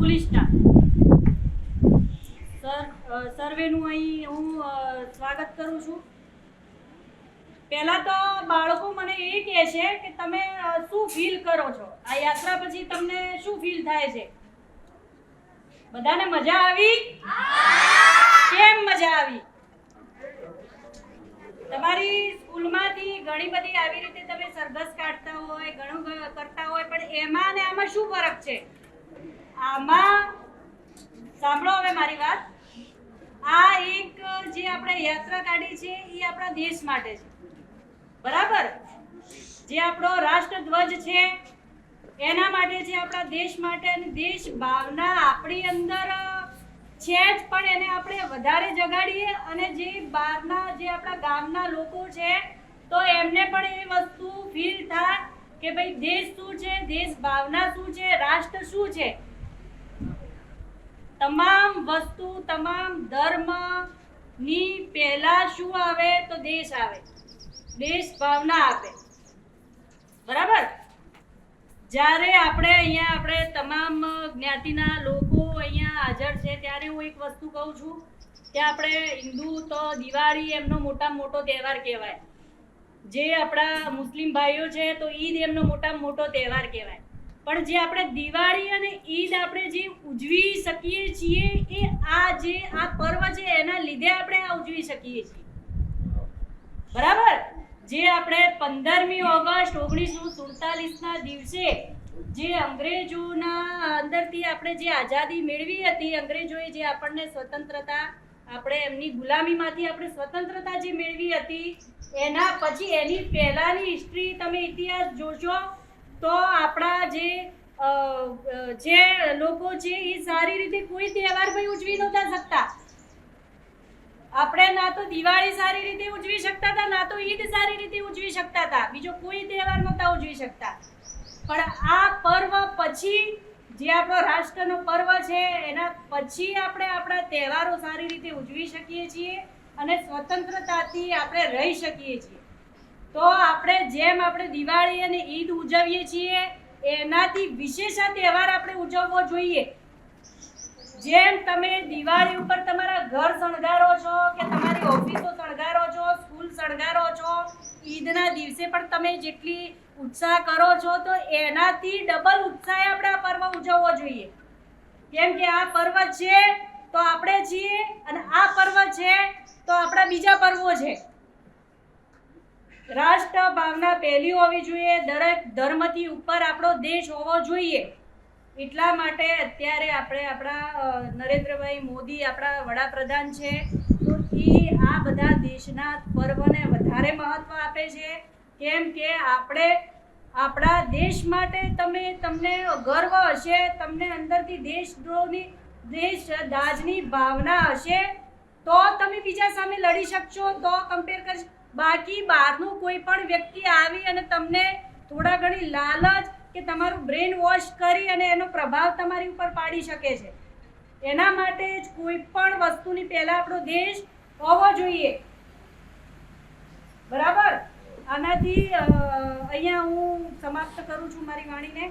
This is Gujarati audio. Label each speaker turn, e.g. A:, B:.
A: ગુલિસ્ટા સર્વેનું અહીં હું સ્વાગત કરું છું। પહેલા તો બાળકો મને એ કહે છે કે તમે શું ફીલ કરો છો, આ યાત્રા પછી તમને શું ફીલ થાય છે? બધાને મજા આવી? કેમ મજા આવી? તમારી સ્કૂલમાંથી ઘણી બધી આવી રીતે તમે સરઘસ કાઢતા હોય, ઘણું કરતા હોય, પણ એમાં ને આમાં શું ફરક છે? આમાં સાંભળો હવે મારી વાત, આ એક જે આપણે યાત્રા કાઢી છે એ આપણા દેશ માટે છે, બરાબર? જે આપણો રાષ્ટ્રધ્વજ છે એના માટે છે, આપણા દેશ માટે। અને દેશ ભાવના આપણી અંદર છે જ, પણ એને આપણે વધારે જગાડીએ અને જે બહારના જે આપણા ગામના લોકો છે તો એમને પણ એ વસ્તુ ફીલ થાય કે ભાઈ દેશ શું છે, દેશ ભાવના શું છે, રાષ્ટ્ર શું છે। તમામ વસ્તુ, તમામ ધર્મની પહેલા શું આવે તો દેશ આવે, દેશ ભાવના આપે, બરાબર? જ્યારે આપણે અહીંયા આપણે તમામ જ્ઞાતિના લોકો અહીંયા હાજર છે ત્યારે હું એક વસ્તુ કહું છું કે આપણે હિન્દુ તો દિવાળી એમનો મોટામાં મોટો તહેવાર કહેવાય, જે આપણા મુસ્લિમ ભાઈઓ છે તો ઈદ એમનો મોટામાં મોટો તહેવાર કહેવાય, પણ જે આપણે દિવાળી અને ઈદ આપણે જે ઉજવી શકીએ છીએ એ આ પર્વ છે એના લીધે આપણે આ ઉજવી શકીએ છીએ, બરાબર? જે આપણે 15મી ઓગસ્ટ 1947ના દિવસે જે અંગ્રેજોના અંદરથી આપણે જે આઝાદી મેળવી હતી, અંગ્રેજોએ જે આપણને સ્વતંત્રતા, આપણે એમની ગુલામીમાંથી આપણે સ્વતંત્રતા જે મેળવી હતી, એના પછી એની પહેલાની હિસ્ટ્રી તમે ઇતિહાસ જોશો તો આપણા જે લોકો છે એ સારી રીતે કોઈ તહેવાર ભાઈ ઉજવી નહોતા શકતા। આપણે ના તો દિવાળી સારી રીતે ઉજવી શકતા હતા, ના તો ઈદ સારી રીતે ઉજવી શકતા હતા, બીજો કોઈ તહેવાર નહોતા ઉજવી શકતા। પણ આ પર્વ પછી, જે આપણો રાષ્ટ્રનો પર્વ છે એના પછી આપણે આપણા તહેવારો સારી રીતે ઉજવી શકીએ છીએ અને સ્વતંત્રતાથી આપણે રહી શકીએ છીએ। તો આપણે જેમ આપણે દિવાળી અને ઈદ ઉજવીએ છીએ એનાથી વિશેષ આ તહેવાર આપણે ઉજવવો જોઈએ। જેમ તમે દિવાળી ઉપર તમારા ઘર શણગારો છો કે તમારી ઓફિસો શણગારો છો, સ્કૂલ શણગારો છો, ઈદના દિવસે પણ તમે જેટલી ઉત્સાહ કરો છો તો એનાથી ડબલ ઉત્સાહ આપણે આ પર્વ ઉજવવો જોઈએ, કેમ કે આ પર્વ છે તો આપણે છીએ અને આ પર્વ છે તો આપણા બીજા પર્વો છે। રાષ્ટ્ર ભાવના પહેલી હોવી જોઈએ, દરેક ધર્મથી ઉપર આપણો દેશ હોવો જોઈએ। એટલા માટે અત્યારે આપણે આપણા નરેન્દ્રભાઈ મોદી આપણા વડાપ્રધાન છે તો એ આ બધા દેશના પર્વને વધારે મહત્વ આપે છે, કેમ કે આપણે આપણા દેશ માટે તમને ગર્વ હશે, તમને અંદરથી દેશદાજની ભાવના હશે તો તમે બીજા સામે લડી શકશો, તો કમ્પેર કરી। બાકી બહારનું કોઈ પણ વ્યક્તિ આવી અને તમને થોડા ઘણી લાલચ કે તમારું બ્રેન વોશ કરી અને એનો પ્રભાવ તમારી ઉપર પાડી શકે છે। એના માટે જ કોઈ પણ વસ્તુની પહેલા આપણો દેશ હોવો જોઈએ, બરાબર? આનાથી અહીંયા હું સમાપ્ત કરું છું મારી વાણીને।